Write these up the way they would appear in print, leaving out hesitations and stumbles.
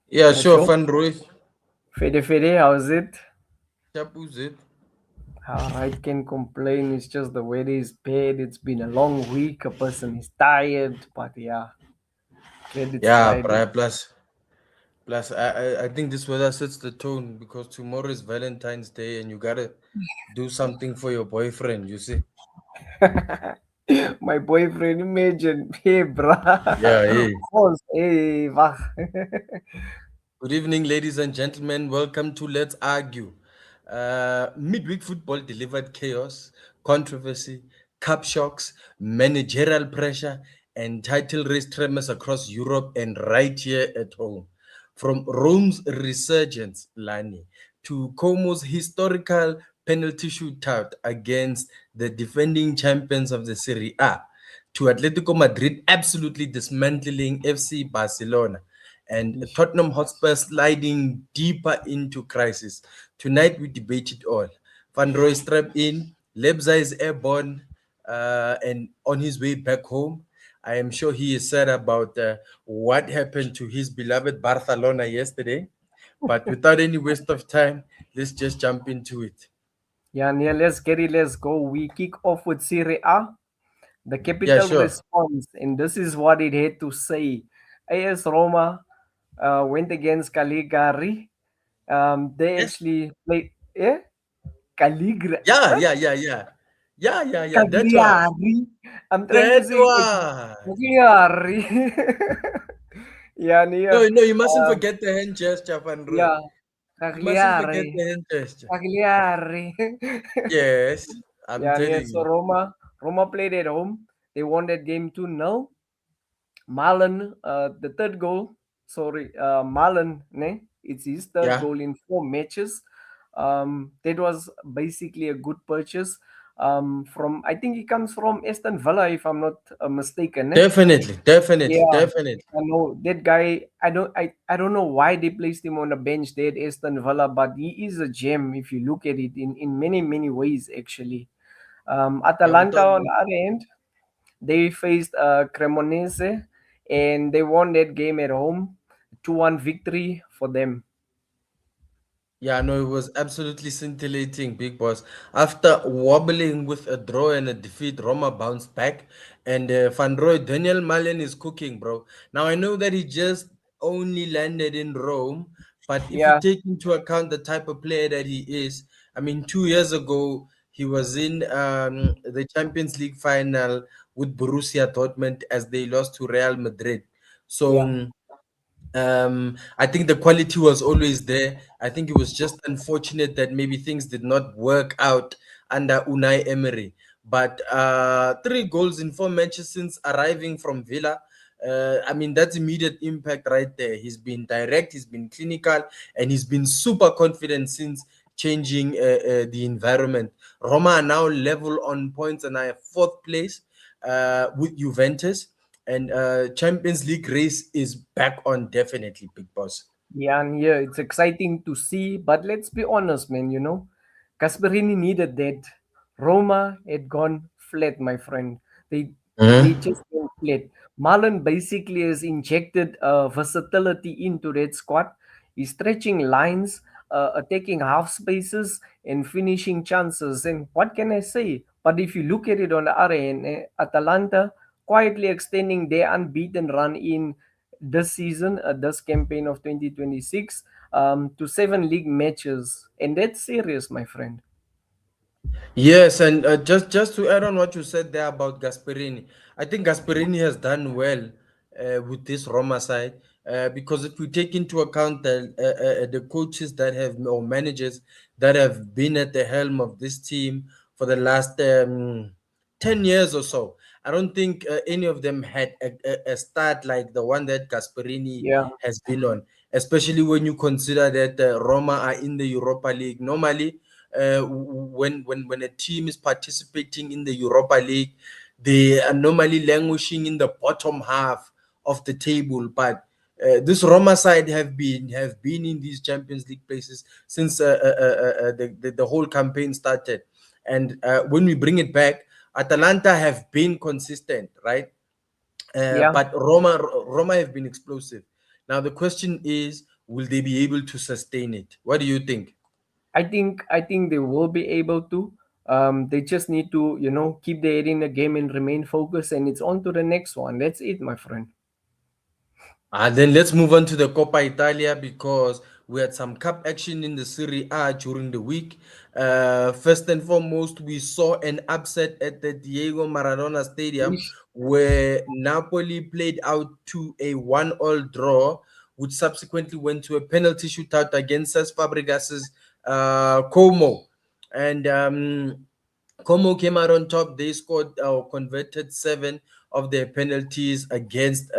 Yeah, sure, Nacho, Van Roy. Fede Fede, how's it? Chapu's it. Alright, can't complain. It's just the weather is bad. It's been a long week. A person is tired, but yeah, glad it's Yeah, Friday. plus I think this weather sets the tone because tomorrow is Valentine's Day and you gotta do something for your boyfriend, you see. My boyfriend, imagine, hey, Yeah, bruh. hey. Boss, hey, wag. Good evening, ladies and gentlemen. Welcome to Let's Argue. Midweek football delivered chaos, controversy, cup shocks, managerial pressure, and title race tremors across Europe and right here at home. From Rome's resurgence, Lani, to Como's historical penalty shootout against the defending champions of the Serie A, to Atletico Madrid absolutely dismantling FC Barcelona and Tottenham Hotspur sliding deeper into crisis. Tonight we debate it all. Van Roy strap in, Lebza is airborne and on his way back home. I am sure he is sad about what happened to his beloved Barcelona yesterday. But without any waste of time, let's just jump into it. Yeah, yeah, let's get it. Let's go. We kick off with Serie A, the Yeah, capital sure. response, and this is what it had to say. AS Roma went against Caligari. They Yes. actually played. Yeah, Caligari. Yeah. That one. Cagliari. I'm trying to That say one. Cagliari. yeah, No, Nia. no, you mustn't Um, forget the hand gesture, Van Roy. yeah, You mustn't forget Cagliari. the hand gesture. Cagliari. Yes, I'm yeah, Nia. telling So you. Roma played at home. They won that game 2-0. Marlon, the third goal. Sorry, Marlon, ne? It's his third Yeah, goal in 4 matches. That was basically a good purchase. From I think he comes from Aston Villa, if I'm not mistaken. Ne? Yeah, definitely. I know that guy. I don't know why they placed him on the bench there at Aston Villa, but he is a gem if you look at it in many ways actually. Yeah, Atalanta on the other end, they faced Cremonese and they won that game at home. 2-1 victory for them. yeah, no, it was absolutely scintillating, big boss. After wobbling with a draw and a defeat, Roma bounced back, and Van Roy Daniel Malen is cooking, bro. Now I know that he just only landed in Rome, but if you Yeah, take into account the type of player that he is, I mean, 2 years ago he was in the Champions League final with Borussia Dortmund as they lost to Real Madrid. So. yeah. I think the quality was always there. I think it was just unfortunate that maybe things did not work out under Unai Emery. But 3 goals in 4 matches since arriving from Villa. I mean, that's immediate impact right there. He's been direct, he's been clinical, and he's been super confident since changing the environment. Roma are now level on points and are fourth place with Juventus, and Champions League race is back on definitely, big boss. Yeah, and yeah, it's exciting to see. But let's be honest, man, Gasperini needed that. Roma had gone flat, my friend. They they Mhm. just went flat. Marlon basically has injected versatility into that squad. He's stretching lines, attacking half spaces, and finishing chances. And what can I say? But if you look at it on the other end, Atalanta quietly extending their unbeaten run in this season, this campaign of 2026, to 7 league matches. And that's serious, my friend. Yes, and just to add on what you said there about Gasperini, I think Gasperini has done well with this Roma side because if we take into account the coaches that have or managers that have been at the helm of this team for the last 10 years or so, I don't think any of them had a start like the one that Gasperini Yeah, has been on, especially when you consider that Roma are in the Europa League. Normally, when a team is participating in the Europa League, they are normally languishing in the bottom half of the table. But this Roma side have been in these Champions League places since the whole campaign started. And when we bring it back, Atalanta have been consistent, right? yeah, But Roma have been explosive. Now the question is, will they be able to sustain it? What do you think? I think they will be able to. They just need to, keep their head in the game and remain focused, and it's on to the next one. That's it, my friend. Then let's move on to the Coppa Italia because we had some cup action in the Serie A during the week. First and foremost, we saw an upset at the Diego Maradona Stadium Ish. where Napoli played out to a 1-all draw, which subsequently went to a penalty shootout against Cesc Fabregas's Como. And Como came out on top. They scored or converted 7 of their penalties against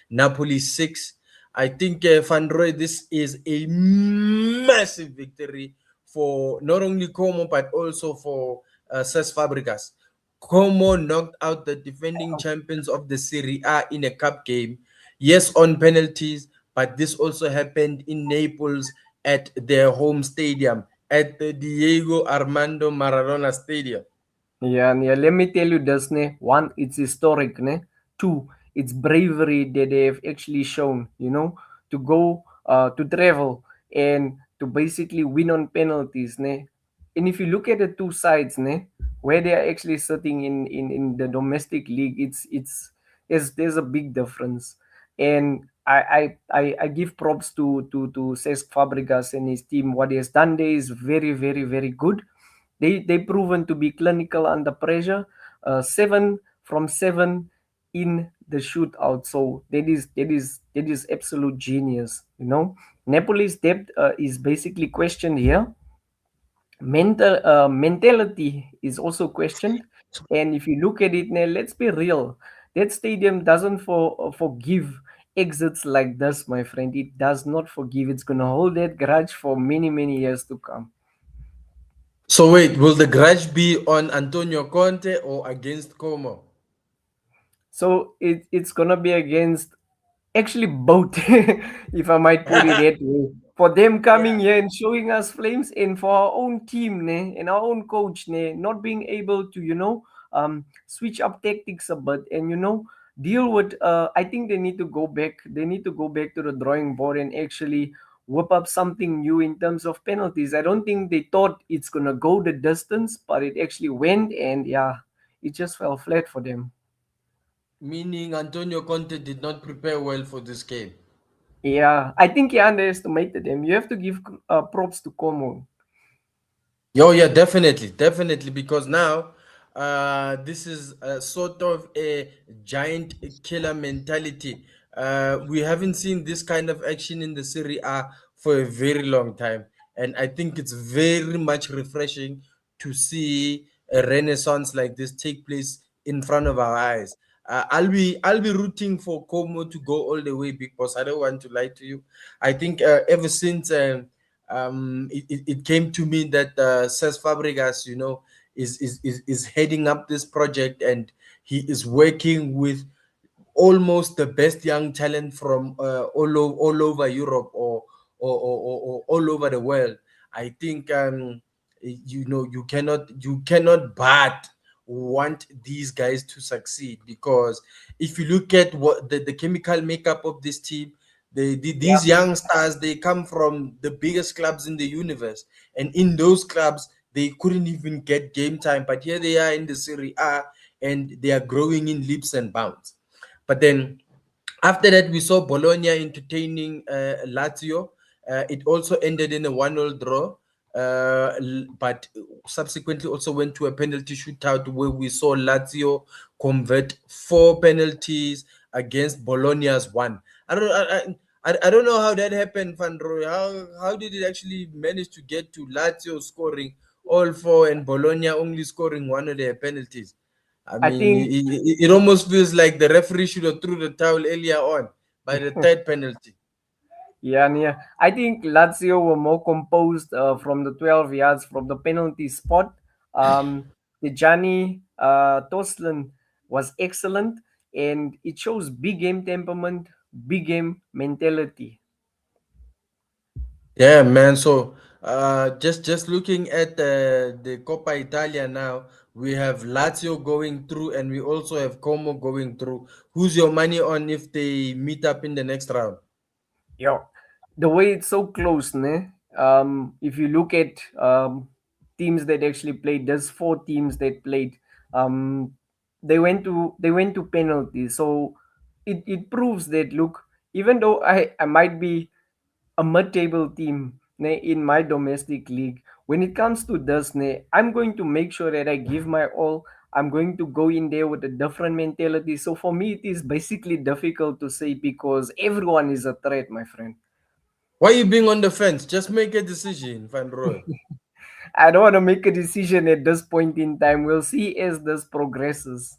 Napoli 6. I think, Van Roy, this is a massive victory for not only Como but also for Cesc Fabregas. Como knocked out the defending champions of the Serie A in a cup game. Yes, on penalties, but this also happened in Naples at their home stadium at the Diego Armando Maradona Stadium. Yeah, yeah. Let me tell you this, ne. One, it's historic, ne. Two, it's bravery that they have actually shown, to go, to travel and to basically win on penalties, ne. And if you look at the two sides, ne, where they are actually sitting in the domestic league, there's a big difference. And I give props to Cesc Fabregas and his team. What he has done there is very, very, very good. They proven to be clinical under pressure. 7 from 7 in the shootout. So that is absolute genius. Napoli's depth is basically questioned here. Mentality is also questioned. And if you look at it now, let's be real. That stadium doesn't forgive exits like this, my friend. It does not forgive. It's gonna hold that grudge for many, many years to come. So wait, will the grudge be on Antonio Conte or against Como? So it's gonna be against actually both, if I might put it that way. For them coming Yeah. here and showing us flames, and for our own team, ne, and our own coach, ne, not being able to, switch up tactics a bit and deal with. I think they need to go back. They need to go back to the drawing board and actually whip up something new in terms of penalties. I don't think they thought it's gonna go the distance, but it actually went, and yeah, it just fell flat for them. Meaning Antonio Conte did not prepare well for this game. Yeah, I think he underestimated them. You have to give props to Como. Oh yeah, definitely, definitely. Because now, this is a sort of a giant killer mentality. We haven't seen this kind of action in the Serie A for a very long time, and I think it's very much refreshing to see a renaissance like this take place in front of our eyes. I'll be rooting for Como to go all the way, because I don't want to lie to you. I think ever since. It came to me that Cesc Fabregas, is heading up this project, and he is working with almost the best young talent from all over Europe, or all over the world. I think, you cannot but want these guys to succeed, because if you look at what the chemical makeup of this team, these young stars, they come from the biggest clubs in the universe, and in those clubs they couldn't even get game time, but here they are in the Serie A, and they are growing in leaps and bounds. But then after that, we saw Bologna entertaining Lazio. It also ended in a 1-0 draw, but subsequently also went to a penalty shootout where we saw Lazio convert 4 penalties against Bologna's one. I don't know how that happened, Van Roy. How did it actually manage to get to Lazio scoring all 4 and Bologna only scoring one of their penalties? I I mean, think, it almost feels like the referee should have threw the towel earlier on by the third penalty. yeah, yeah. I think Lazio were more composed from the 12 yards from the penalty spot. The Gianni Toslin was excellent, and it shows big game temperament, big game mentality. Yeah, man. So, just looking at the Coppa Italia now, we have Lazio going through, and we also have Como going through. Who's your money on if they meet up in the next round? Yeah. the way it's so close, ne? If you look at teams that actually played, there's four teams that played. Um, they went to penalties, so it proves that look, even though I might be a mid-table team ne, in my domestic league, when it comes to this, ne, I'm going to make sure that I give my all. I'm going to go in there with a different mentality. So for me, it is basically difficult to say because everyone is a threat, my friend. Why are you being on the fence? Just make a decision, Van Roy. I don't want to make a decision at this point in time. We'll see as this progresses.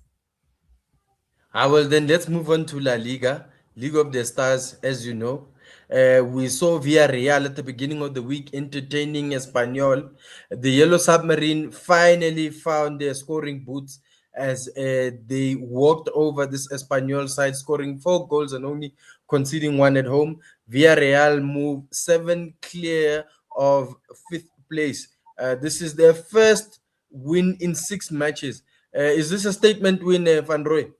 Well, then let's move on to La Liga, League of the Stars, as you know. We saw Villarreal at the beginning of the week entertaining Espanyol. The Yellow Submarine finally found their scoring boots as they walked over this Espanyol side, scoring 4 goals and only conceding one at home. Villarreal moved 7 clear of fifth place. This is their first win in 6 matches. Is this a statement win, Van Roy?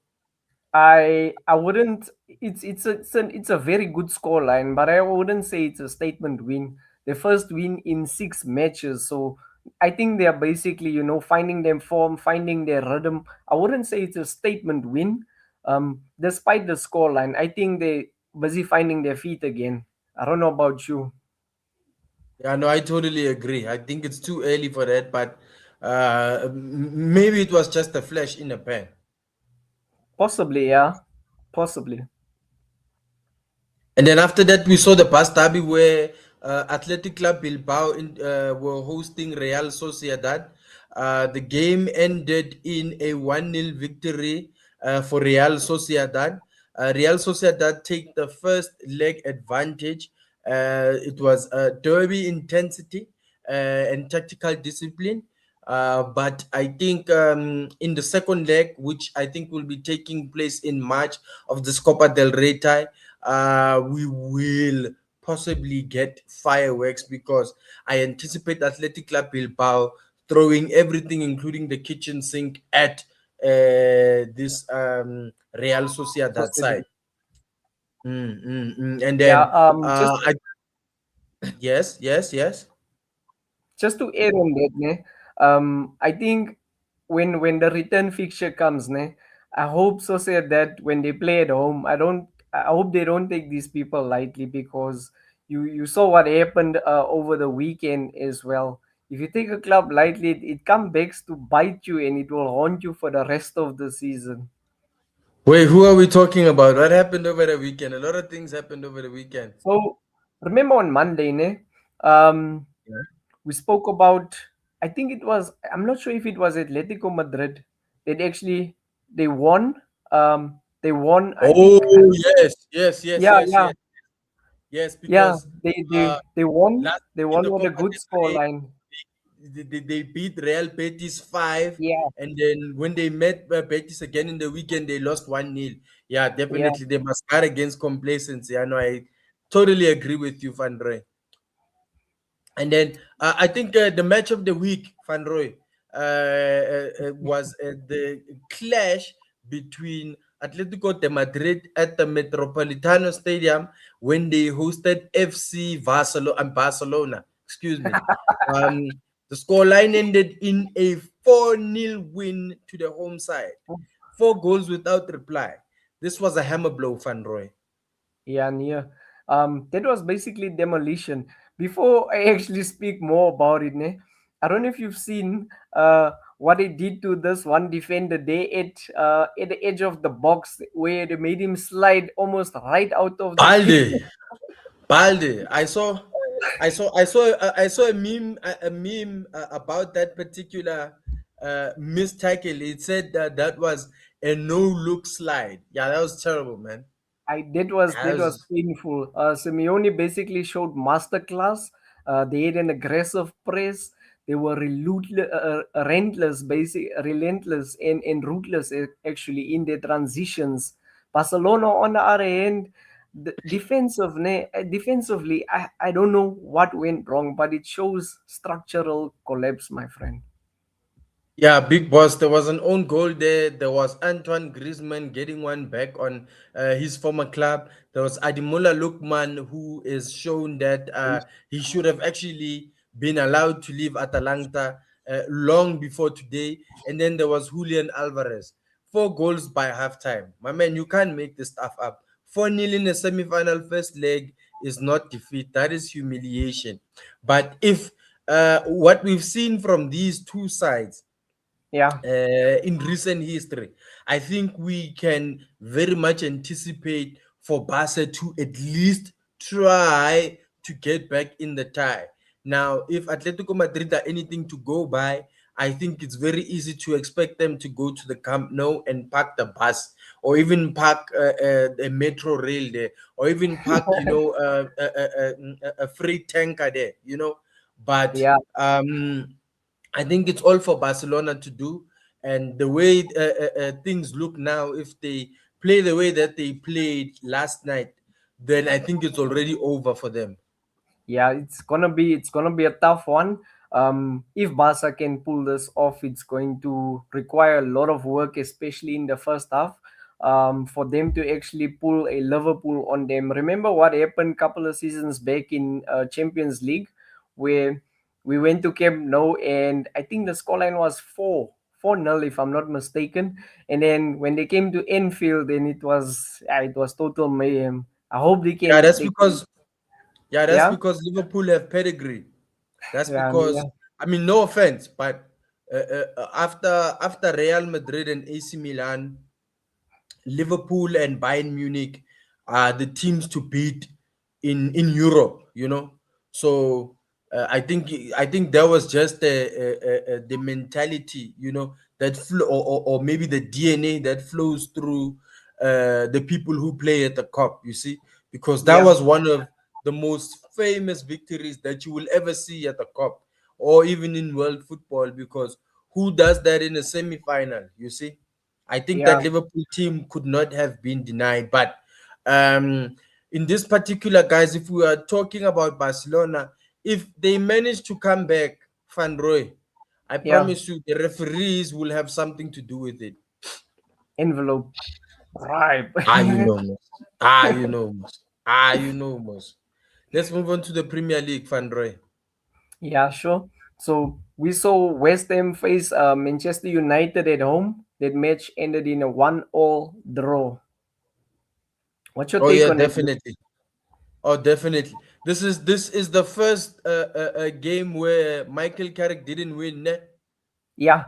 I wouldn't. It's a very good scoreline, but I wouldn't say it's a statement win. The first win in 6 matches, so I think they are basically finding their form, finding their rhythm. I wouldn't say it's a statement win. Despite the scoreline, I think they busy finding their feet again. I don't know about you. Yeah, no, I totally agree. I think it's too early for that, but maybe it was just a flash in a pan. Possibly, yeah, possibly. And then after that, we saw the past derby where Athletic Club Bilbao were hosting Real Sociedad. The game ended in a 1-0 victory for Real Sociedad. Real Sociedad take the first leg advantage. It was derby intensity and tactical discipline. But I think in the second leg, which I think will be taking place in March of the Copa del Rey tie, we will possibly get fireworks because I anticipate Athletic Club Bilbao throwing everything, including the kitchen sink, at this Real Sociedad Possibly. side. And Yeah. then, yes, yes, yes. Just to add on that, ne, I think when the return fixture comes, ne, I hope so say that when they play at home, I hope they don't take these people lightly because you saw what happened over the weekend as well. If you take a club lightly, it comes back to bite you and it will haunt you for the rest of the season. Wait, who are we talking about? What happened over the weekend? A lot of things happened over the weekend. So remember on Monday, ne, um, Yeah. we spoke about, I think it was, I'm not sure if it was Atletico Madrid that actually they won. They won, I think. Oh, yes, yes, yes, Yeah, yes, yeah, yes, yes. yeah. Because They uh, they they won. last They week in won the with a Copa good del score Rey, line. they beat Real Betis 5, Yeah, and then when they met Betis again in the weekend, they lost 1-0. Yeah, yeah. definitely they must guard against complacency. I know, I totally agree with you, Van Roy. And then I think the match of the week, Van Roy, was the clash between Atletico de Madrid at the Metropolitano Stadium when they hosted FC Barcelona. Excuse me. Um, the scoreline ended in a 4-0 win to the home side. 4 goals without reply. This was a hammer blow, Van Roy. Yeah, near. That was basically demolition. Before I actually speak more about it, ne, I don't know if you've seen what they did to this one defender. They at the edge of the box where they made him slide almost right out of the pitch. Balde. Balde, I saw a meme about that particular missed tackle. It said that that was a no look slide. Yeah, that was terrible, man. I that was Yeah, that was painful. Simeone basically showed masterclass. They had an aggressive press. They were relentless, relentless and ruthless actually in their transitions. Barcelona, on the other hand, defensively, I don't know what went wrong, but it shows structural collapse, my friend. Yeah, big boss. There was an own goal there. There was Antoine Griezmann getting one back on his former club. There was Ademola Lookman, who is shown that he should have actually been allowed to leave Atalanta long before today. And then there was Julian Alvarez. 4 goals by halftime. My man, you can't make this stuff up. 4-0 in the semi-final first leg is not defeat. That is humiliation. But if what we've seen from these two sides Yeah, in recent history, I think we can very much anticipate for Barca to at least try to get back in the tie. Now, if Atletico Madrid are anything to go by, I think it's very easy to expect them to go to the Camp Nou and park the bus, or even park a metro rail there, or even park, a freight tanker there, But yeah. I think it's all for Barcelona to do. And the way things look now, if they play the way that they played last night, then I think it's already over for them. Yeah, it's gonna be a tough one. If Barca can pull this off, it's going to require a lot of work, especially in the first half, for them to actually pull a Liverpool on them. Remember what happened a couple of seasons back in Champions League, where we went to Camp Nou and I think the scoreline was 4-0 if I'm not mistaken. And then when they came to Enfield, then it was total mayhem. I hope they Yeah, can that's they can because yeah, that's yeah. because Liverpool have pedigree. That's Yeah, because yeah, I mean, no offense, but after Real Madrid and AC Milan, Liverpool and Bayern Munich are the teams to beat in Europe. So I think that was just the mentality, that flow, or maybe the DNA that flows through the people who play at the cup. You see, because that yeah, was one of the most famous victories that you will ever see at the cup, or even in world football. Because who does that in a semi-final? You see, I think yeah, that Liverpool team could not have been denied. But um, in this particular, guys, if we are talking about Barcelona, if they manage to come back, Van Roy, I yeah. promise you, the referees will have something to do with it. Envelope. Right. You know, most. You know, most. You know, most. Let's move on to the Premier League, Van Roy. Yeah, sure. So we saw West Ham face Manchester United at home. That match ended in a 1-all draw. What's your Oh take yeah, on it? definitely. Oh, definitely. This is the first game where Michael Carrick didn't win. Yeah,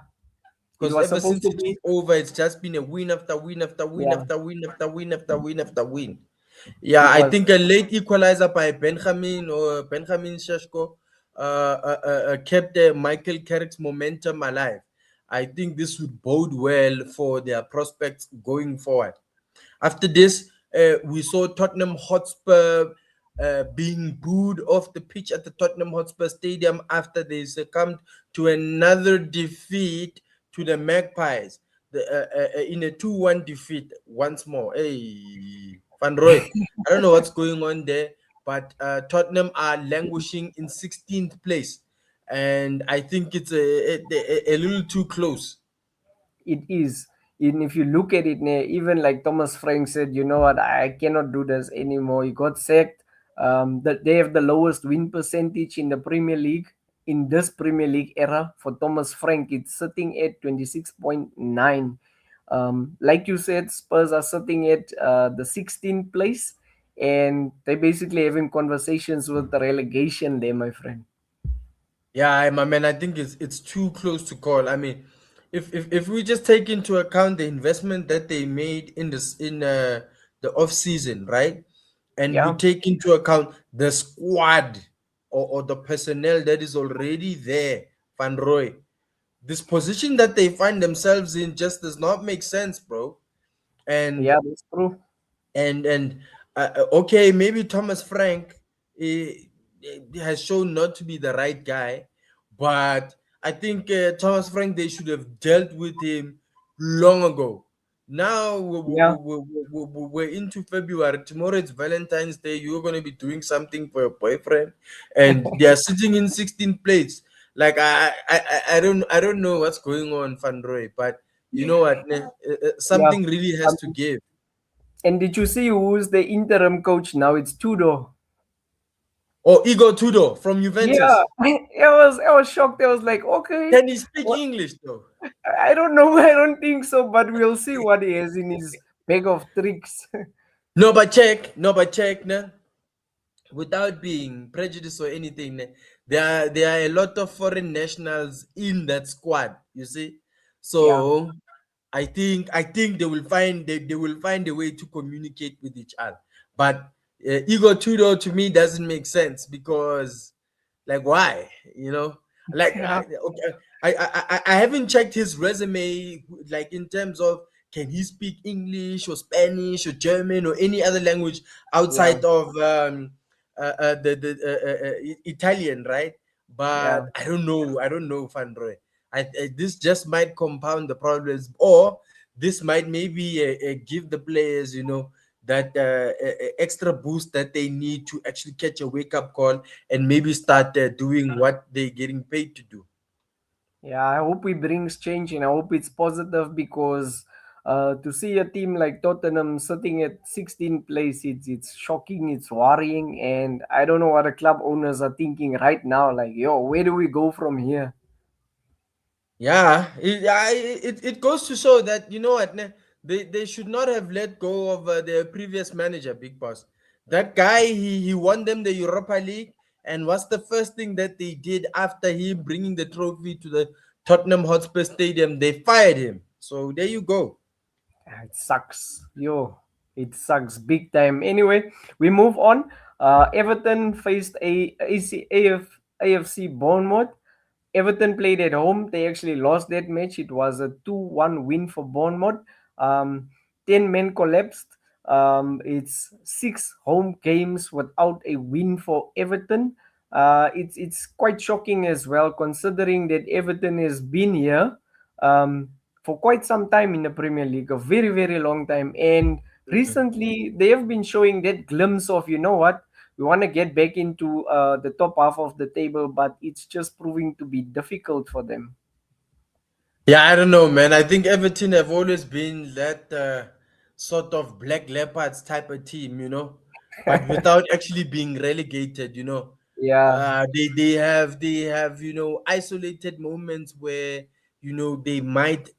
it Because was ever supposed since to he took be. over, it's just been a win after win after win Yeah, after win after win after win after win. Yeah, it I was. think a late equalizer by Benjamin Sheshko kept Michael Carrick's momentum alive. I think this would bode well for their prospects going forward. After this, we saw Tottenham Hotspur being booed off the pitch at the Tottenham Hotspur Stadium after they succumbed to another defeat to the Magpies, in a 2-1 defeat once more. Hey, Van Roy, I don't know what's going on there, but Tottenham are languishing in 16th place. And I think it's a little too close. It is. And if you look at it, even like Thomas Frank said, you know what, I cannot do this anymore. He got sacked. That they have the lowest win percentage in the Premier League in this Premier League era. For Thomas Frank, it's sitting at 26.9. Like you said, Spurs are sitting at the 16th place, and they basically having conversations with the relegation there, my friend. Yeah, my man, I think it's too close to call. I mean, if we just take into account the investment that they made in the off season, right? And we Yeah, take into account the squad, or the personnel that is already there, Van Roy. This position that they find themselves in just does not make sense, bro. And yeah, that's true. okay, maybe Thomas Frank eh, has shown not to be the right guy, but I think Thomas Frank, they should have dealt with him long ago. Now Yeah, we're into February. Tomorrow it's Valentine's Day. You're going to be doing something for your boyfriend, and they are sitting in 16th place. Like I don't know what's going on, Van Roy, but you know what? Yeah. Something really has to Um, give. and did you see who's the interim coach now? It's Tudor. Oh, Igor Tudor from Yeah, Juventus. I was shocked. I was like, okay, Can he speak what? English though? I don't know. I don't think so, but we'll see what he has in his bag of tricks. No, but check, no. Without being prejudiced or anything, there are a lot of foreign nationals in that squad. You see, Yeah, so I think they will find a way to communicate with each other. But Igor Tudor to me doesn't make sense because, like, why? You know, like yeah, okay, I haven't checked his resume, like in terms of can he speak English or Spanish or German or any other language yeah, outside of the Italian, right? yeah. But I don't know, Van Roy. This just might compound the problems, or this might maybe give the players, that extra boost that they need to actually catch a wake up call and maybe start doing what they're getting paid to do. Yeah, I hope it brings change and I hope it's positive because to see a team like Tottenham sitting at 16th place, it's shocking, it's worrying, and I don't know what the club owners are thinking right now. Like, yo, where do we go from here? Yeah, it goes to show that you know what, they should not have let go of their previous manager, Big Boss. That guy, he won them the Europa League, and what's the first thing that they did after him bringing the trophy to the Tottenham Hotspur Stadium? They fired him. So there you go. Ah, it sucks, yo. It sucks big time. Anyway, we move on. Everton faced AFC Bournemouth. Everton played at home. They actually lost that match. It was a 2-1 win for Bournemouth. Um, 10 men collapsed. It's six home games without a win for Everton. It's quite shocking as well, considering that Everton has been here um, for quite some time in the Premier League, a very, very long time. And recently, they have been showing that glimpse of, you know what, we want to get back into the top half of the table, but it's just proving to be difficult for them. Yeah, I don't know, man. I think Everton have always been that sort of Black Leopards type of team, but without actually being relegated. Yeah, They have isolated moments where they might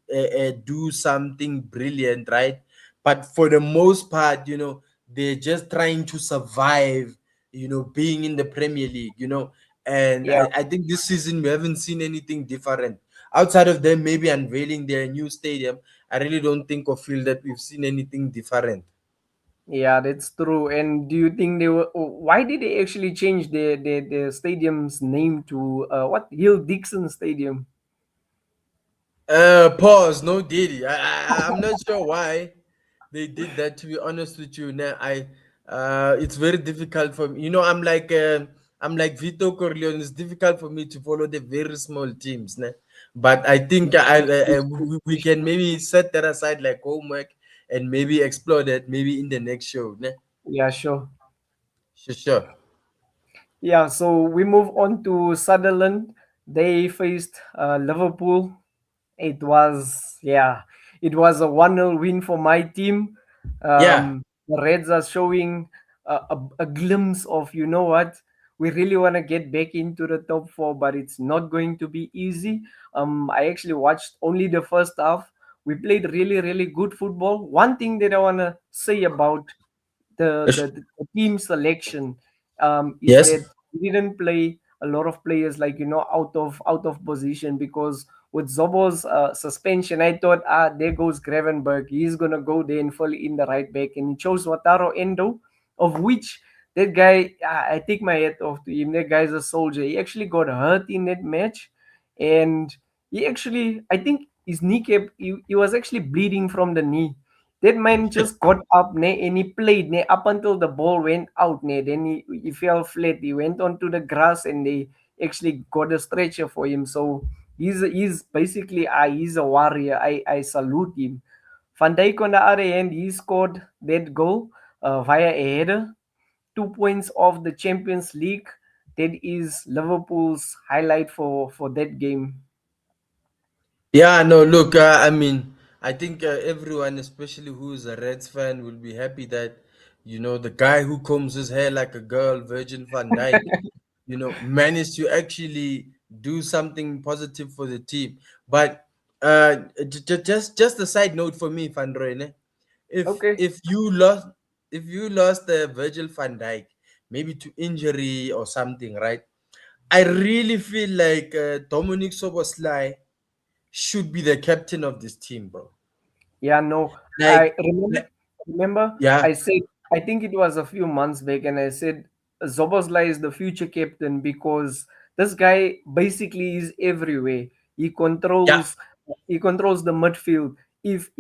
do something brilliant, right? But for the most part, they're just trying to survive. Being in the Premier League. And yeah. I think this season we haven't seen anything different outside of them maybe unveiling their new stadium. I really don't think or feel that we've seen anything different. Yeah, that's true. And do you think they were? Why did they actually change the stadium's name to what Hill Dixon Stadium? Pause. No Diddy. I'm not sure why they did that. To be honest with you, now it's very difficult for me. I'm like Vito Corleone. It's difficult for me to follow the very small teams, né? But I think we can maybe set that aside like homework and maybe explore that maybe in the next show, né? Yeah, sure. Sure, sure. Yeah, so we move on to Sunderland. They faced Liverpool. It was, yeah, it was a 1-0 win for my team. Yeah. The Reds are showing a glimpse of, you know what, we really want to get back into the top four, but it's not going to be easy. I actually watched only the first half. We played really, really good football. One thing that I want to say about the team selection is Yes. that we didn't play a lot of players like out of position because with Zobo's suspension, I thought there goes Gravenberg. He's gonna go there and fall in the right back, and he chose Wataru Endo, of which that guy I take my hat off to him. That guy's a soldier. He actually got hurt in that match, and he actually I think his kneecap he was actually bleeding from the knee. That man just got up and he played up until the ball went out. Then he fell flat. He went onto the grass and they actually got a stretcher for him. So he's basically he's a warrior. I salute him. Van Dijk on the other hand, he scored that goal via a header, 2 points of the Champions League. that is Liverpool's highlight for that game. Yeah, no, look, I mean, I think everyone, especially who is a Reds fan, will be happy that, the guy who combs his hair like a girl, Virgil van Dijk, managed to actually do something positive for the team. But just a side note for me, Van Rooyen, if Okay. if you lost if you lost Virgil van Dijk, maybe to injury or something, right? I really feel like Dominic Soboslai should be the captain of this team, bro. Yeah, no, I Like, remember yeah, I said, I think it was a few months back, and I said Zoboslai is the future captain because this guy basically is everywhere. He yeah, controls he controls the midfield. If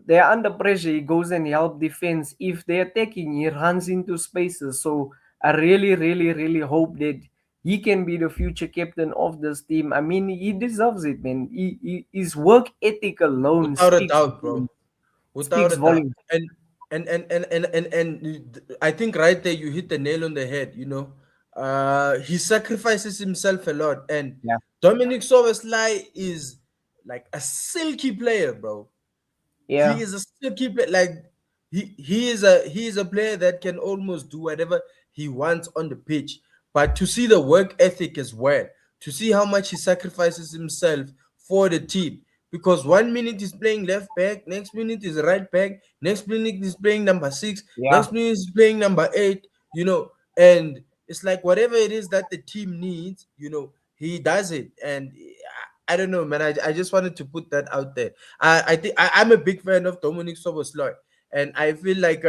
they're under pressure, he goes and help defense. If they're attacking, he runs into spaces. So I really, really, really hope that he can be the future captain of this team. I mean, he deserves it, man. His work ethic alone without a doubt, bro. Without speaks a doubt. volumes. And I think right there you hit the nail on the head. He sacrifices himself a lot, and Yeah, Dominic Soboslai is like a silky player, bro. He yeah, is a silky player. Like he is a player that can almost do whatever he wants on the pitch. But to see the work ethic as well, to see how much he sacrifices himself for the team. Because 1 minute he's playing left back, next minute is right back, next minute he's playing number 6, yeah. next minute he's playing number 8, and it's like whatever it is that the team needs, he does it. And I don't know, man. I just wanted to put that out there. I think I'm a big fan of Dominic Soboslai, and I feel like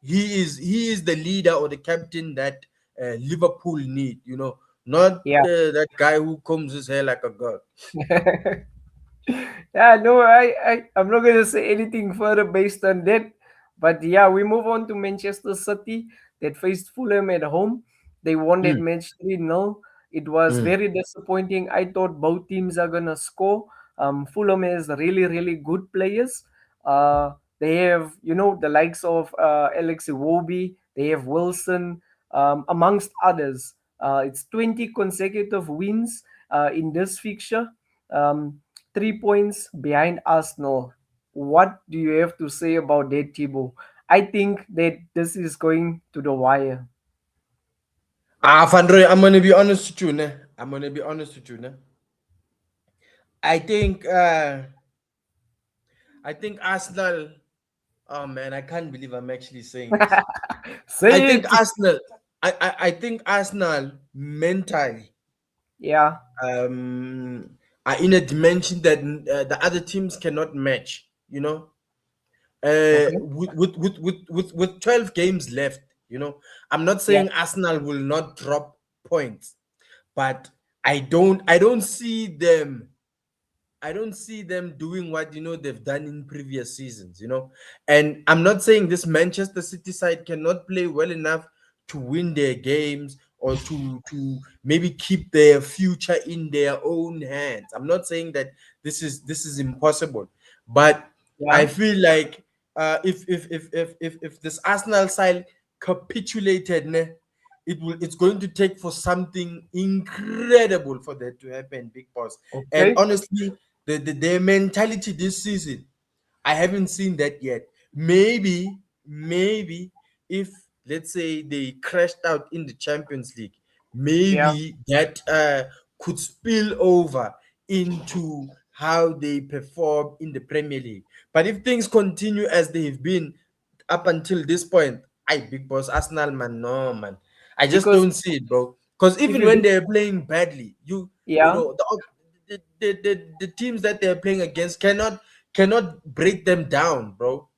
he is the leader or the captain that Liverpool need. Not Yeah. that guy who combs his hair like a girl. Yeah, no, I'm not gonna say anything further based on that. But yeah, we move on to Manchester City that faced Fulham at home. They won that Mm, match 3-0. It was mm. very disappointing. I thought both teams are gonna score. Fulham has really, really good players. They have, the likes of Alex Iwobi, they have Wilson, amongst others. It's 20 consecutive wins in this fixture. Um, 3 points behind Arsenal. What do you have to say about that, Thibaut? I think that this is going to the wire. Van Roy, I'm gonna be honest with you, ne? I'm gonna be honest with you, ne? I think Arsenal. Oh man, I can't believe I'm actually saying this. I Say think it. Arsenal. I think Arsenal mentally Yeah. um, are in a dimension that the other teams cannot match. Okay. With 12 games left. I'm not Yeah. saying Arsenal will not drop points, but I don't see them. I don't see them doing what they've done in previous seasons, And I'm not saying this Manchester City side cannot play well enough to win their games or to maybe keep their future in their own hands. I'm not saying that this is impossible, but Yeah. I feel like if this Arsenal side capitulated, ne, it's going to take for something incredible for that to happen, big boss. And Okay. honestly, their mentality this season, I haven't seen that yet. Maybe if let's say they crashed out in the Champions League, Yeah. maybe that could spill over into how they perform in the Premier League. But if things continue as they've been up until this point, I big boss Arsenal, man, no man, I just Because don't see it, bro. Because if even you when look, they're playing badly, you yeah, know the teams that they're playing against cannot break them down, bro.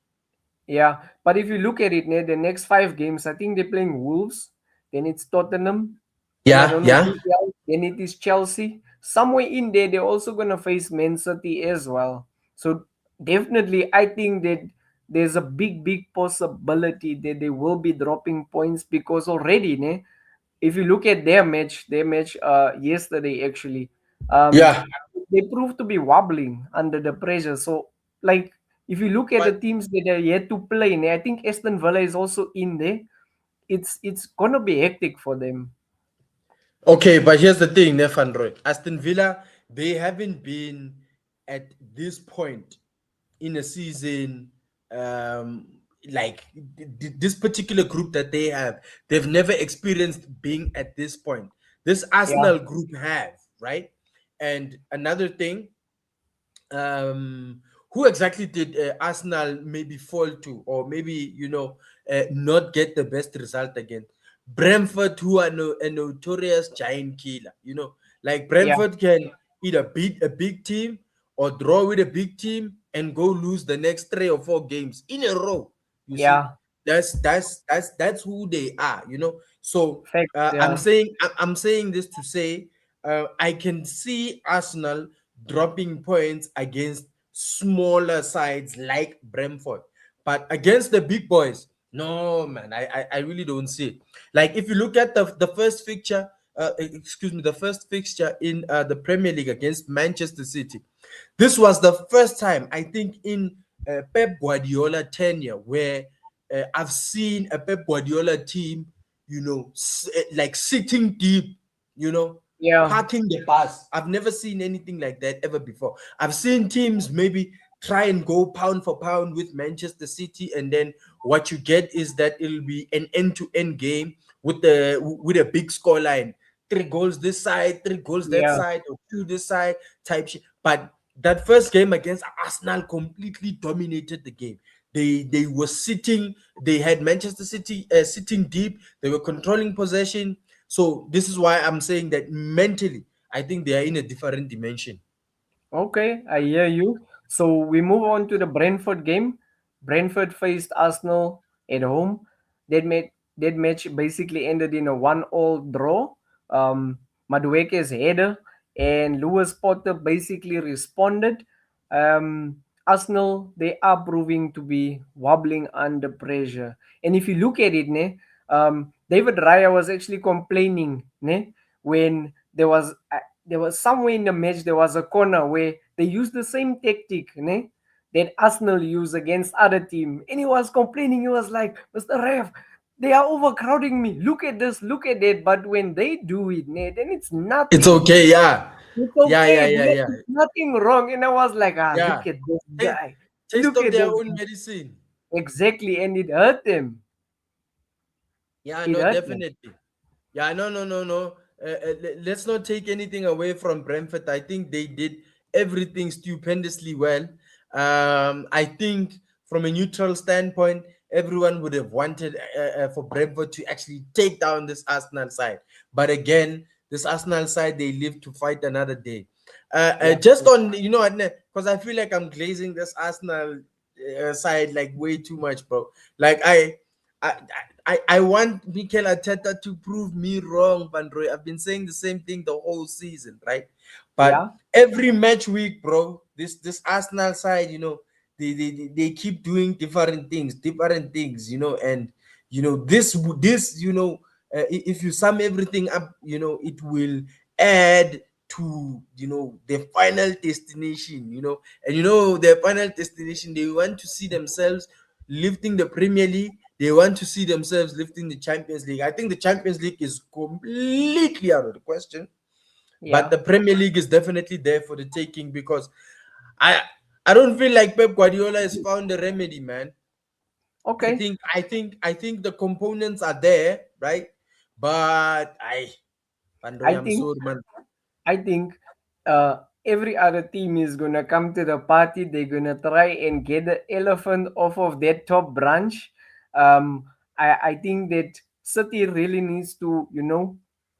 yeah. But if you look at it, the next 5 games, I think they're playing Wolves. Then it's Tottenham. Then I Yeah, don't know yeah. who else. Then it is Chelsea. Somewhere in there, they're also gonna face Man City as well. So definitely, I think that there's a big, big possibility that they will be dropping points because already, if you look at their match yesterday actually, um, Yeah. they proved to be wobbling under the pressure. So like if you look at the But teams that are yet to play, I think Aston Villa is also in there. It's gonna be hectic for them. Okay, but here's the thing, Nefan Roy. Aston Villa, they haven't been at this point in a season, um, like this particular group that they have. They've never experienced being at this point. This Yeah, Arsenal group have, right? And another thing, who exactly did Arsenal maybe fall to, or maybe not get the best result again? Brentford, who are a notorious giant killer. Like yeah, Brentford can either beat a big team or draw with a big team and go lose the next 3 or 4 games in a row. You see, yeah. that's who they are. So Facts. I'm Yeah, saying I'm saying this to say I can see Arsenal dropping points against smaller sides like Brentford. But against the big boys, no, man, I really don't see it. Like if you look at the first fixture, the first fixture in the Premier League against Manchester City, this was the first time I think in Pep Guardiola tenure where I've seen a Pep Guardiola team, like sitting deep, you know, yeah. parking the bus. I've never seen anything like that ever before. I've seen teams maybe try and go pound for pound with Manchester City, and then what you get is that it'll be an end-to-end game with a big score line. 3 goals this side, 3 goals that Yeah. side, or two this side type shit. But that first game against Arsenal completely dominated the game. They were sitting. They had Manchester City sitting deep. They were controlling possession. So this is why I'm saying that mentally, I think they are in a different dimension. Okay, I hear you. So we move on to the Brentford game. Brentford faced Arsenal at home. That match basically ended in a 1-all draw. Madueke's header and Lewis Potter basically responded. Arsenal, they are proving to be wobbling under pressure. And if you look at it, David Raya was actually complaining when there was somewhere in the match there was a corner where they used the same tactic that Arsenal use against other team, and he was complaining. He was like, "Mr. Ref, they are overcrowding me. Look at this, look at that." But when they do it, then it's It's nothing. okay, yeah, It's yeah, yeah, okay. yeah, yeah, There's nothing wrong. And I was like, yeah. look at this Ta- guy. Taste Look of at their this own guy. medicine. Exactly, and it hurt them. Yeah, It no, hurt them. definitely. Yeah, no, no, no, no. Let's not take anything away from Brentford. I think they did everything stupendously well. I think from a neutral standpoint, everyone would have wanted for Brentford to actually take down this Arsenal side. But again, this Arsenal side, they live to fight another day. Yeah. Just on, because I feel like I'm glazing this Arsenal side like way too much, bro. Like I, I want Mikel Arteta to prove me wrong, Van Roy. I've been saying the same thing the whole season, right? But Yeah. every match week, bro, this Arsenal side, they keep doing different things, and this, if you sum everything up, it will add to their final destination, and their final destination, they want to see themselves lifting the Premier League. They want to see themselves lifting the Champions League. I think the Champions League is completely out of the question, but Yeah. the Premier League is definitely there for the taking because I I don't feel like Pep Guardiola has found the remedy, man. I Okay. think I think I think the components are there, right? But Pandroy, I I'm think sorry, man. I think every other team is gonna come to the party. They're gonna try and get the elephant off of that top branch. Um, I think that City really needs to,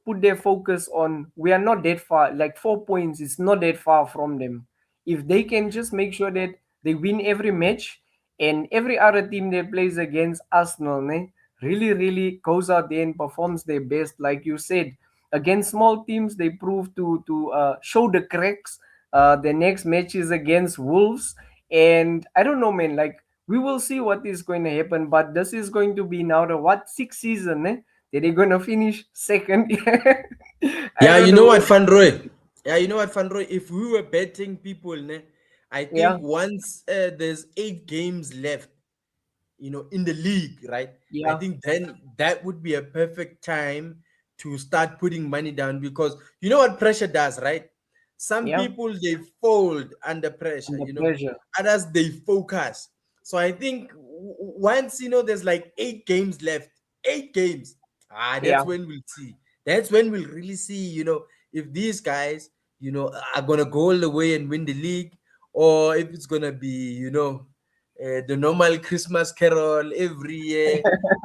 put their focus on. We are not that far. Like 4 points, it's not that far from them. If they can just make sure that they win every match, and every other team that plays against Arsenal, really, really goes out there and performs their best, like you said against small teams they prove to show the cracks. The next match is against Wolves, and I don't know, man, like we will see what is going to happen, but this is going to be now the what sixth season that they're going to finish second. I Yeah, don't you know. know what, Fanroy? Yeah, you know what, Fanroy? If we were betting people, I Yeah, think once there's 8 games left, in the league, right? I yeah, think then that would be a perfect time to start putting money down, because you know what pressure does, right? Some Yeah, people they fold under pressure, under pressure. others they focus. So I think once there's like 8 games left, 8 games, Yeah. that's when we'll see. That's when we'll really see, if these guys, are gonna go all the way and win the league, or if it's gonna be, the normal Christmas carol every year.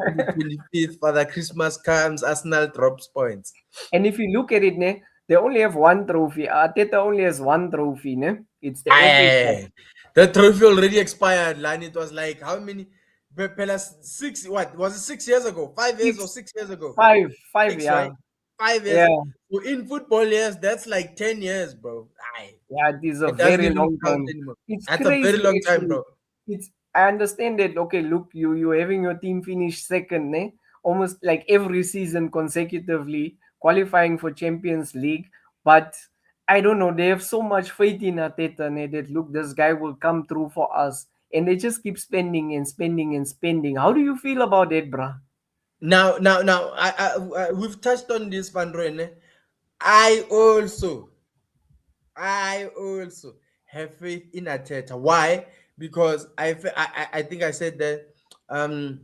On the 25th, Father Christmas comes, Arsenal drops points. And if you look at it, ne, they only have one trophy. Arteta only has one trophy, ne? It's the FA Cup. Aye, the trophy already expired, Lan. It was like how many? Pelas 6. What was it? 6 years ago? 5 years or Six, 6 years ago? five, Six, yeah. right? 5 years. Yeah, So in football years, that's like 10 years, bro. Aye, yeah, it is a it doesn't very even long count time. anymore. It's That's a very crazy long time, actually. bro. It's I understand that. Okay, look, you're having your team finish second, ne? Almost like every season consecutively qualifying for Champions League. But I don't know, they have so much faith in Arteta, ne, that look, this guy will come through for us. And they just keep spending and spending and spending. How do you feel about it, bruh? Now, we've touched on this, Van Rene. I also, I also have faith in Ateta. Why? Because I think I said that um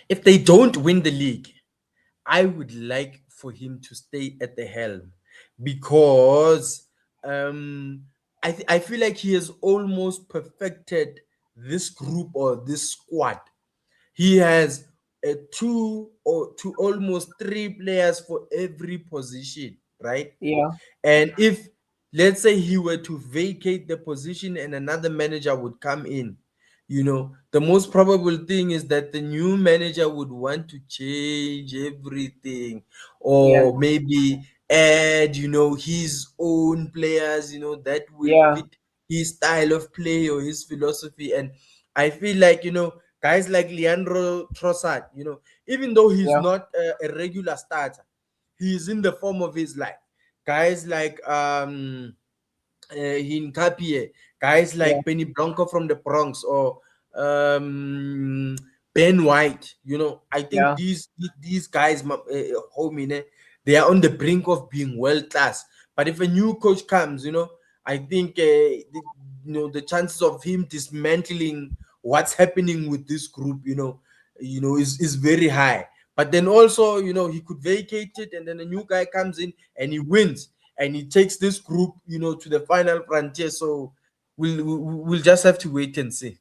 if they don't win the league, I would like for him to stay at the helm, because um I feel like he has almost perfected this group or this squad. He has two or to almost three players for every position, right? Yeah, And if, let's say, he were to vacate the position and another manager would come in, the most probable thing is that the new manager would want to change everything, yeah, or maybe add, his own players, that will yeah, fit his style of play or his philosophy. And I feel like, guys like Leandro Trossard, even though he's yeah, not a regular starter, he's in the form of his life. Guys like Hincapie, guys yeah, like Benny Blanco from the Bronx, or Ben White. I think yeah, these guys, homie, they are on the brink of being world class. But if a new coach comes, I think the chances of him dismantling what's happening with this group, is very high. But then also, he could vacate it, and then a new guy comes in and he wins, and he takes this group, to the final frontier. So we'll just have to wait and see.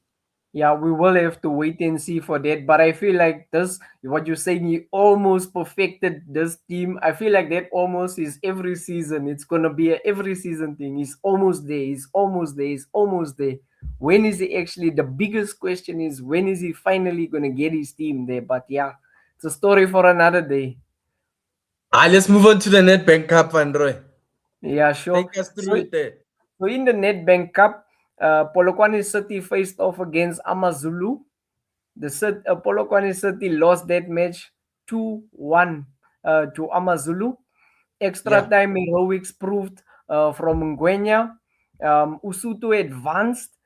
yeah. We will have to wait and see for that. But I feel like this, what you're saying, he almost perfected this team. I feel like that almost is every season. It's gonna be a every season thing. He's almost there. He's almost there. He's almost there. When is he actually? The biggest question is when is he finally gonna get his team there? But yeah, it's a story for another day. Let's move on to the NetBank Cup, Androy. Yeah, sure. Take us through So it there. So in the Nedbank Cup, Polokwane City faced off against Amazulu. Polokwane City lost that match 2-1 to Amazulu. Extra Yeah, time heroics proved from Ngwenya. Usutu advanced,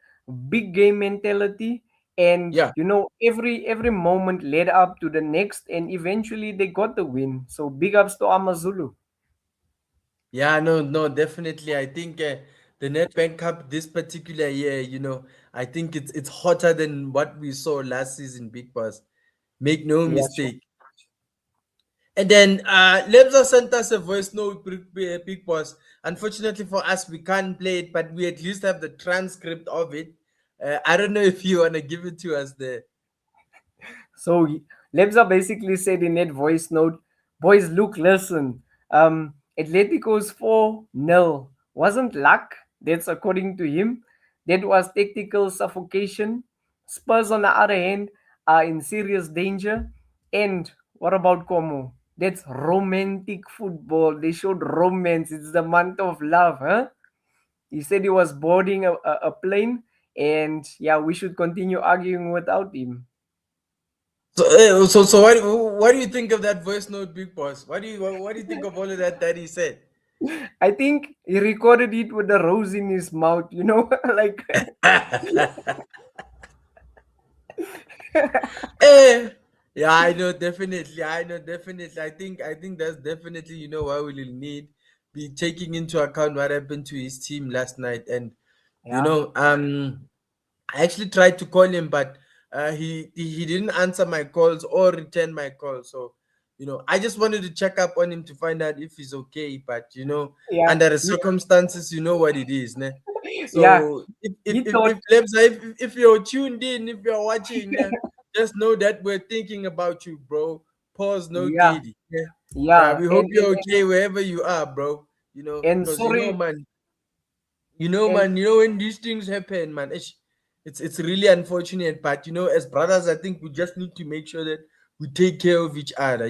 big game mentality, and yeah. every moment led up to the next, and eventually they got the win. So big ups to Amazulu. Yeah, no, no, definitely. I think the NetBank Cup this particular year, I think it's hotter than what we saw last season, Big Boss. Make no Yeah, sure. mistake. And then Lebza sent us a voice note, Big Boss. Unfortunately for us, we can't play it, but we at least have the transcript of it. I don't know if you want to give it to us there. So Lebza basically said in that voice note, boys, look, listen. Atletico's 4-0 wasn't luck. That's according to him. That was tactical suffocation. Spurs, on the other hand, are in serious danger. And what about Como? That's romantic football. They showed romance. It's the month of love, huh? He said he was boarding a plane, and yeah, we should continue arguing without him. So what do you think of that voice note, Big Boss? What do you think of all of that he said? I think he recorded it with the rose in his mouth, like Eh, Yeah, I know definitely. I know definitely. I think that's definitely why we'll need be taking into account what happened to his team last night. And you Yeah, know, um I actually tried to call him, but he didn't answer my calls or return my calls. So, I just wanted to check up on him to find out if he's okay. But yeah, under the circumstances, you know what it is, ne? yeah. So if if He if thought, if, Lebza, if you're tuned in, if you're watching, just know that we're thinking about you, bro. Pause, no yeah, giddy. Yeah, yeah. yeah, We hope you're okay wherever you are, bro. and Because sorry, man, and when these things happen, man, it's really unfortunate. But as brothers, I think we just need to make sure that we take care of each other.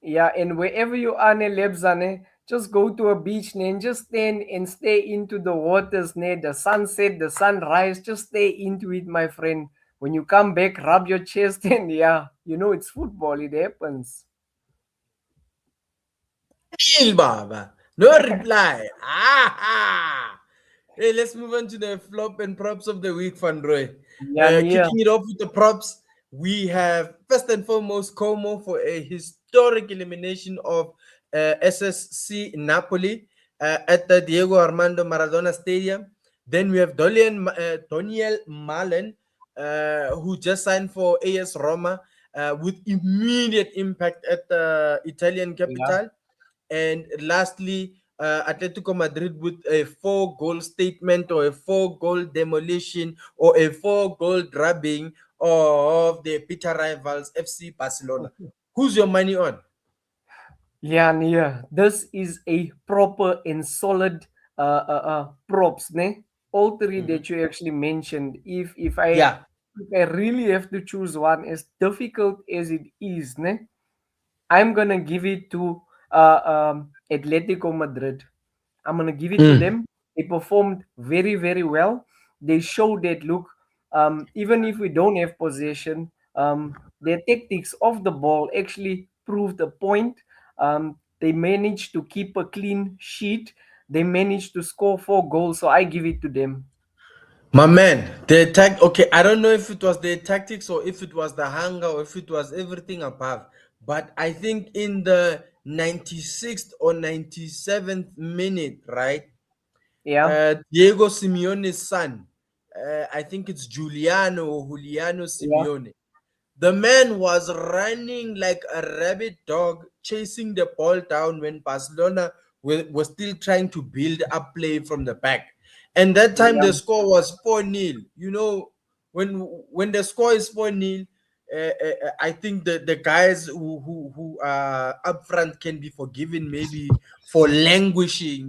yeah, and wherever you are, ne, Lebza, ne, just go to a beach, ne, and just stand and stay into the waters, ne, the sunset, the sunrise, just stay into it, my friend. When you come back, rub your chest, and yeah, it's football, it happens. Chill, Baba. No reply. Ah. Hey, let's move on to the flop and props of the week, Fanroy. Yeah, yeah, Kicking it off with the props, we have first and foremost Como for a historic elimination of SSC Napoli at the Diego Armando Maradona Stadium. Then we have Doniel Malen, who just signed for AS Roma with immediate impact at the Italian yeah. capital. And lastly, Atletico Madrid with a 4-goal statement or a 4-goal demolition or a 4-goal drubbing of the bitter rivals FC Barcelona. Who's your money on? Yeah, yeah. This is a proper and solid props, ne? All three Mhm. that you actually mentioned. Yeah. If I really have to choose one, as difficult as it is, ne? I'm gonna give it to Atletico Madrid. I'm gonna give it to Mm. them. They performed very, very well. They showed that look, even if we don't have possession, their tactics of the ball actually proved a point. They managed to keep a clean sheet. They managed to score 4 goals. So I give it to them. My man, the attack. Okay, I don't know if it was the tactics or if it was the hunger or if it was everything above. But I think in the 96th or 97th minute, right? Yeah, Diego Simeone's son. I think it's Giuliano or Juliano yeah, Simeone. The man was running like a rabid dog, chasing the ball down when Barcelona was still trying to build up play from the back. And that time yeah, the score was 4-0. When the score is 4-0, I think the guys who are up front can be forgiven maybe for languishing.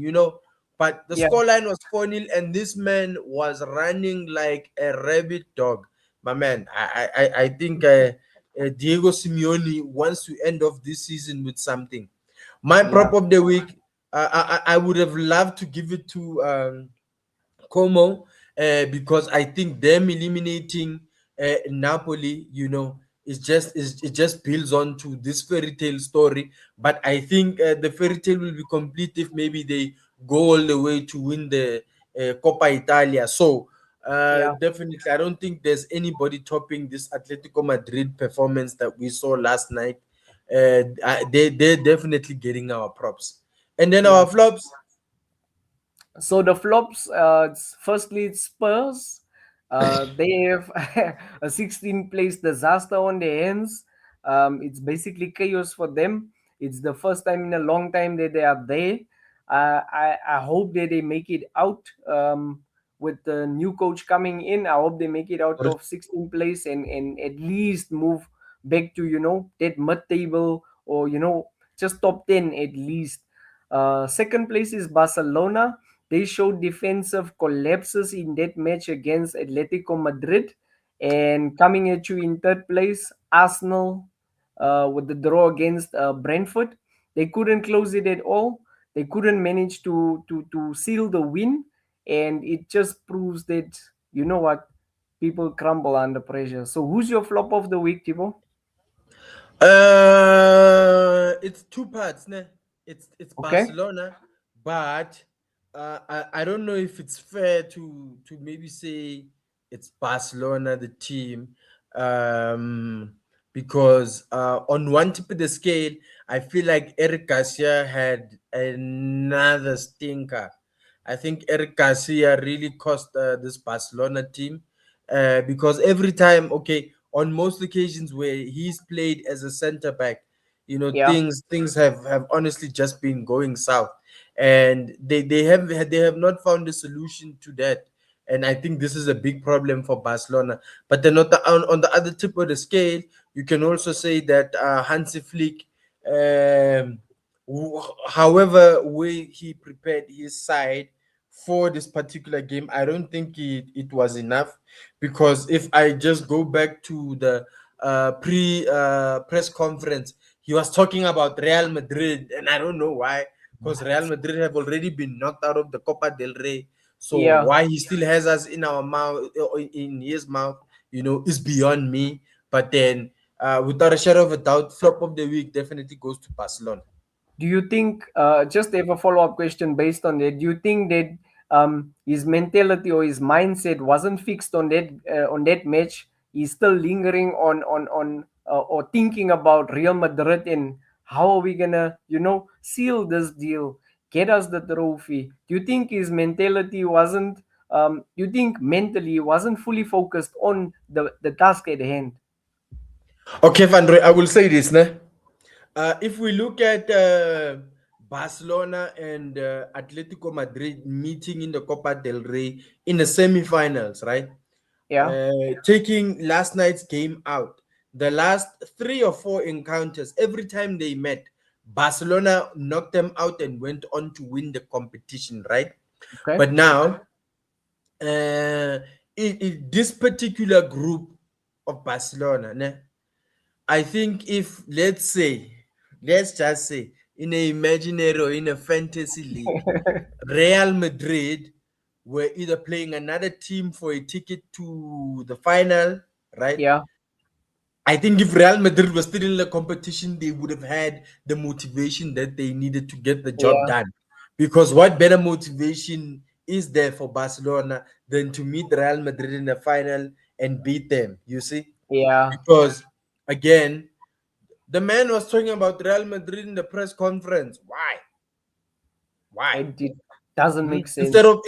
But the yeah, scoreline was 4-0, and this man was running like a rabid dog. My man, I think Diego Simeone wants to end off this season with something. My yeah, prop of the week, I would have loved to give it to Como, because I think them eliminating Napoli, it just builds on to this fairy tale story. But I think the fairy tale will be complete if maybe they go all the way to win the Coppa Italia. So yeah. definitely, I don't think there's anybody topping this Atletico Madrid performance that we saw last night. They're definitely getting our props. And then Yeah. our flops. So the flops, firstly, it's Spurs. They have a 16 place disaster on their hands. It's basically chaos for them. It's the first time in a long time that they are there. I hope that they make it out with the new coach coming in. I hope they make it out of 16 place and at least move back to, that mid table or, just top 10 at least. Second place is Barcelona. They showed defensive collapses in that match against Atletico Madrid. And coming at you in third place, Arsenal with the draw against Brentford. They couldn't close it at all. They couldn't manage to seal the win. And it just proves that, you know what, people crumble under pressure. So who's your flop of the week, Thibaut? It's two parts, ne? It's Okay. Barcelona, but I don't know if it's fair to maybe say it's Barcelona, the team. Um, because on one tip of the scale, I feel like Eric Garcia had another stinker. I think Eric Garcia really cost this Barcelona team because every time, okay, on most occasions where he's played as a center back, you know, Yeah. things have honestly just been going south, and they have not found a solution to that. And I think this is a big problem for Barcelona. But then on the other tip of the scale, you can also say that Hansi Flick, however way he prepared his side for this particular game, I don't think it was enough, because if I just go back to the pre press conference, he was talking about Real Madrid, and I don't know why, because Real Madrid have already been knocked out of the Copa del Rey. So Yeah. why he still has us in our mouth, in his mouth, is beyond me. But then, without a shadow of a doubt, flop of the week definitely goes to Barcelona. Do you think, just have a follow up question based on that? Do you think that his mentality or his mindset wasn't fixed on that match? He's still lingering on or thinking about Real Madrid and how are we gonna seal this deal, get us the trophy? Do you think his mentality wasn't? You think mentally he wasn't fully focused on the task at hand? Okay, Van Roy, I will say this. Ne? If we look at Barcelona and Atletico Madrid meeting in the Copa del Rey in the semi-finals, right? Yeah, Taking last night's game out, the last 3 or 4 encounters, every time they met, Barcelona knocked them out and went on to win the competition, right? okay. But now, this particular group of Barcelona, ne, I think if let's just say, in a imaginary or in a fantasy league, Real Madrid were either playing another team for a ticket to the final, right? Yeah, I think if Real Madrid was still in the competition, they would have had the motivation that they needed to get the job yeah, done. Because what better motivation is there for Barcelona than to meet Real Madrid in the final and beat them? You see? yeah. Because again, the man was talking about Real Madrid in the press conference. Why? Why? It doesn't make Instead sense. of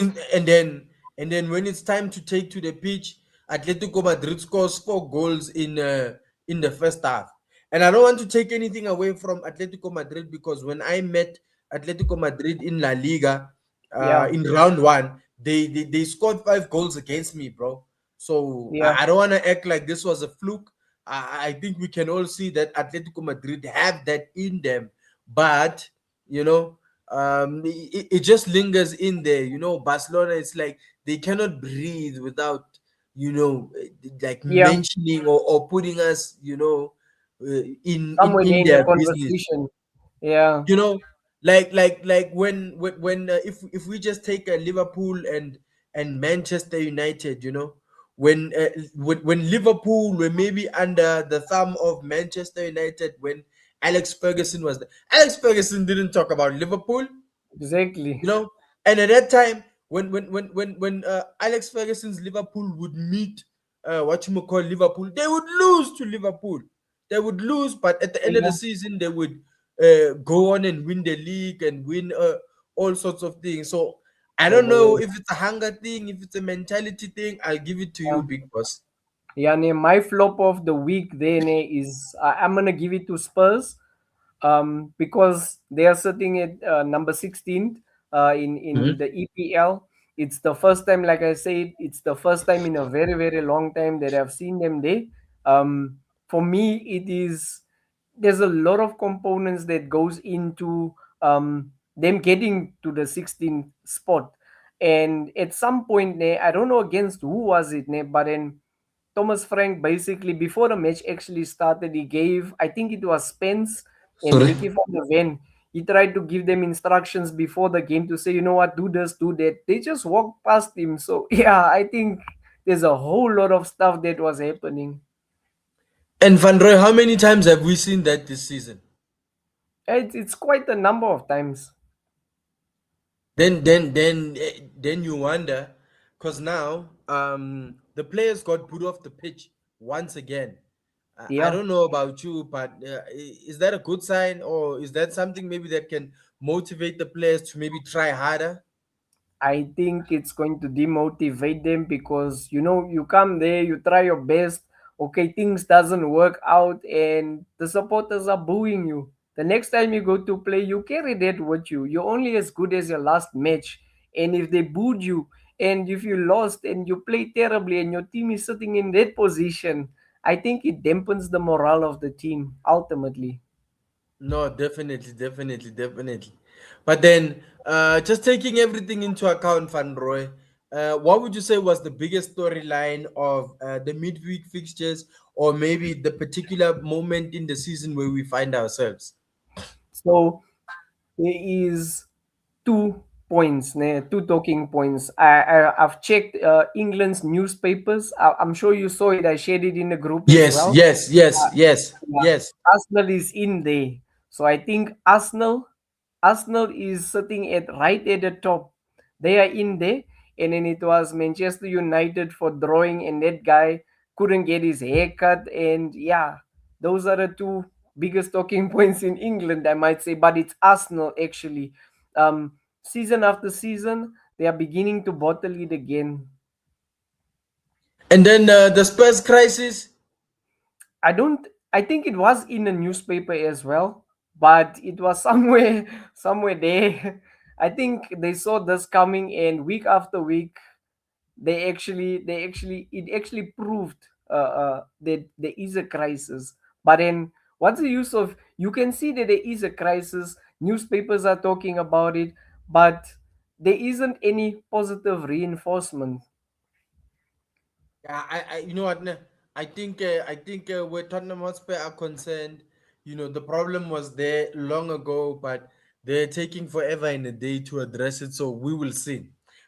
and then when it's time to take to the pitch, Atletico Madrid scores 4 goals in the first half. And I don't want to take anything away from Atletico Madrid, because when I met Atletico Madrid in La Liga Yeah, in round one, they scored 5 goals against me, bro. So yeah, I don't want to act like this was a fluke. I think we can all see that Atletico Madrid have that in them, but you know it just lingers in there. Barcelona, it's like they cannot breathe without like yeah. mentioning or putting us in Somewhere there in the their business. conversation. Yeah, you know like when if we just take Liverpool and Manchester United, when Liverpool were maybe under the thumb of Manchester United, when Alex Ferguson was there. Alex Ferguson didn't talk about Liverpool, exactly. you know. And at that time, when Alex Ferguson's Liverpool would meet what you call Liverpool, they would lose to Liverpool. They would lose, but at the end of the Yeah, season, they would go on and win the league and win all sorts of things. So I don't know oh, if it's a hunger thing, if it's a mentality thing. I'll give it to yeah. you, big boss. Yeah, my flop of the week then is I'm gonna give it to Spurs, because they are sitting at number 16 in Mhm. the EPL. It's the first time, like I said, it's the first time in a very very long time that I've seen them there. For me, it is there's a lot of components that goes into them getting to the 16th spot, and at some point, I don't know against who was it, but then Thomas Frank basically before the match actually started, he gave, I think it was Spence and Sorry. Ricky van der Ven. He tried to give them instructions before the game to say, you know what, do this, do that. They just walked past him. So yeah, I think there's a whole lot of stuff that was happening. And Van Roy, how many times have we seen that this season? It's quite a number of times. Then you wonder, because now the players got put off the pitch once again. I Yeah. don't know about you, but is that a good sign, or is that something maybe that can motivate the players to maybe try harder? I think it's going to demotivate them because you come there, you try your best, okay, things doesn't work out, and the supporters are booing you. The next time you go to play, you carry that with you. You're only as good as your last match, and if they booed you, and if you lost and you play terribly, and your team is sitting in that position, I think it dampens the morale of the team ultimately. No, definitely, definitely, definitely. But then, just taking everything into account, Van Roy, what would you say was the biggest storyline of the midweek fixtures, or maybe the particular moment in the season where we find ourselves? So there is 2 points, two talking points. I've checked England's newspapers. I'm sure you saw it. I shared it in the group as Yes, well. yes, yes, yes, Yeah, yes. Arsenal is in there. So I think Arsenal is sitting at right at the top. They are in there. And then it was Manchester United for drawing, and that guy couldn't get his hair cut. And yeah, those are the two biggest talking points in England, I might say. But it's Arsenal actually. Season after season, they are beginning to bottle it again. And then the Spurs crisis. I don't. I think it was in a newspaper as well, but it was somewhere, somewhere there. I think they saw this coming, and week after week, it actually proved that there is a crisis. But then, what's the use of? You can see that there is a crisis. Newspapers are talking about it, but there isn't any positive reinforcement. Yeah, you know what? I think where Tottenham Hotspur are concerned, the problem was there long ago, but they're taking forever and a day to address it. So we will see.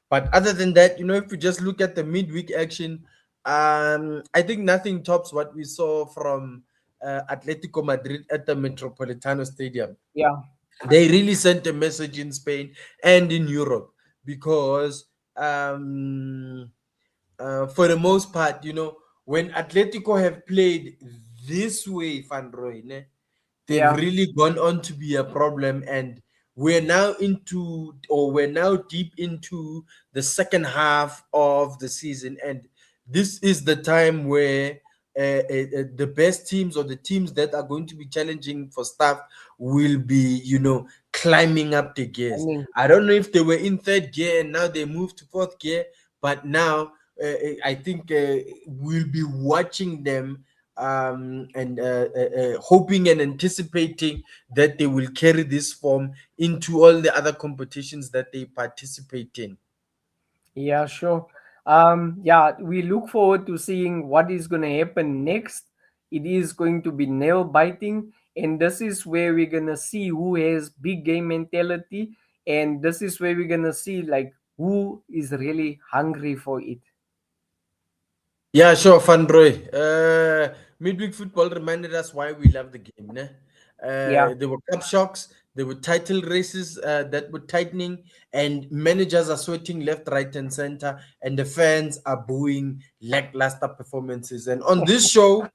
But other than that, if we just look at the midweek action, I think nothing tops what we saw from Atletico Madrid at the Metropolitano Stadium. Yeah, They really sent a message in Spain and in Europe because for the most part, when Atletico have played this way, Van Roy, they've yeah, really gone on to be a problem. And we're now deep into the second half of the season. And this is the time where the best teams, or the teams that are going to be challenging for stuff, will be, climbing up the I gears. mean, I don't know if they were in third gear and now they moved to fourth gear, but now I think we'll be watching them, and hoping and anticipating that they will carry this form into all the other competitions that they participate in. yeah, sure. Yeah, we look forward to seeing what is going to happen next. It is going to be nail biting, and this is where we're going to see who has big game mentality, and this is where we're going to see like who is really hungry for it. Yeah, sure, Fandroy. Midweek football reminded us why we love the game. Ne? Yeah, There were cup shocks, there were title races that were tightening, and managers are sweating left, right, and center, and the fans are booing lackluster performances. And on this show,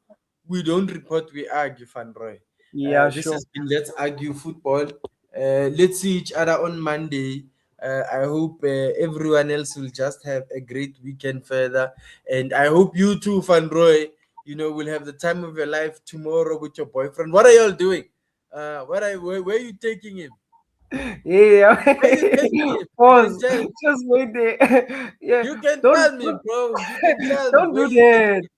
we don't report, we argue, Fandroy. yeah, This sure. has been Let's Argue Football. Let's see each other on Monday. I hope everyone else will just have a great weekend further. And I hope you too, Van Roy, will have the time of your life tomorrow with your boyfriend. What are y'all doing? Where are you taking him? Yeah, Where are you taking him? You can pause. tell. Just wait there. Yeah, You can don't, tell me, don't, bro. You can tell me. don't Where do are you taking that. him?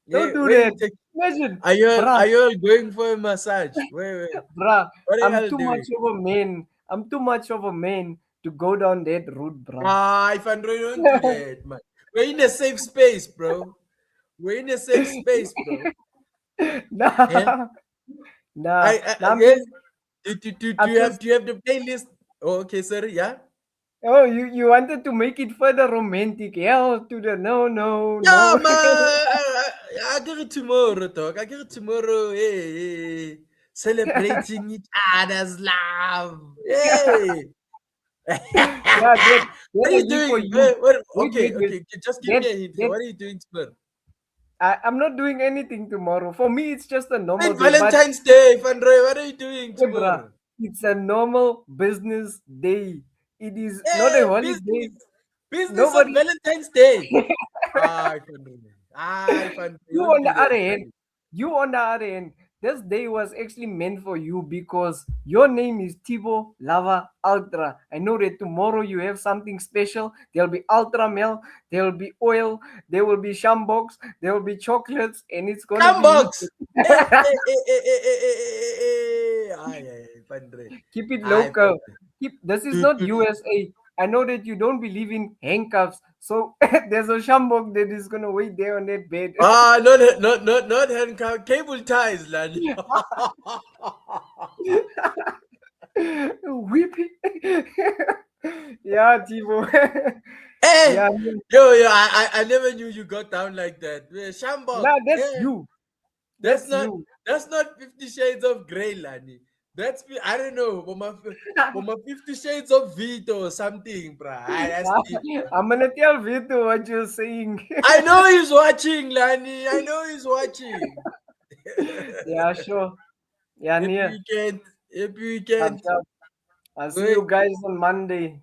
Don't Yeah, do where are you that. taking? Imagine, Are bruh. you all going for a massage? Where? Bruh, What are I'm y'all too much doing? of a man. I'm too much of a man to go down that route, bruh. Van Roy, don't do that, man. We're in a safe space, bro. We're in a safe space, bro. Yeah. Nah, nah, I nah, yes. man. Do I'm you have just. the playlist? Oh, okay, sorry, yeah. Oh, you wanted to make it further romantic. Hell to the no, no, Yeah, no. man. I get it tomorrow, dog. I get it tomorrow. Hey. Celebrating each other's love. Hey. Yeah, that, What that are you will be for doing? you. What? Wait, Okay, wait, wait. okay. Just give That me a hint here. that What are you doing tomorrow? I'm not doing anything tomorrow. For me, it's just a normal It's day. But Valentine's Day, Fandre. What are you doing hey, bruh, tomorrow? it's a normal business day. It is not a Hey, holiday. business. Business on Nobody. Valentine's Day. Ah, Fandre. Ah, Fandre. You Don't on do the that. other hand, you on the other hand, this day was actually meant for you because your name is Tibo Lava Ultra. I know that tomorrow you have something special. There'll be Ultra Mel, there will be oil, there will be shambox, there will be chocolates, and it's gonna be Cambox. wicked. Ay, ay, ay, Fandre. Keep it Ay, local. Fandre. Keep this is Do, not do. USA. I know that you don't believe in handcuffs, so there's a shambok that is gonna wait there on that bed. Ah, not handcuff, cable ties, lad. Whippy. Yeah, Tivo. Eh, Yeah, yo, I never knew you got down like that. nah, Shambok, that's eh, you. that's That's not you. that's not 50 Shades of Grey, Lani. I don't know, for my 50 Shades of Vito or something, bruh. That's deep. I'm gonna tell Vito what you're saying. I know he's watching, Lani. I know he's watching. Yeah, sure. Yeah, Happy near. weekend. Happy Chop, weekend. chop. I'll see Wait. you guys on Monday.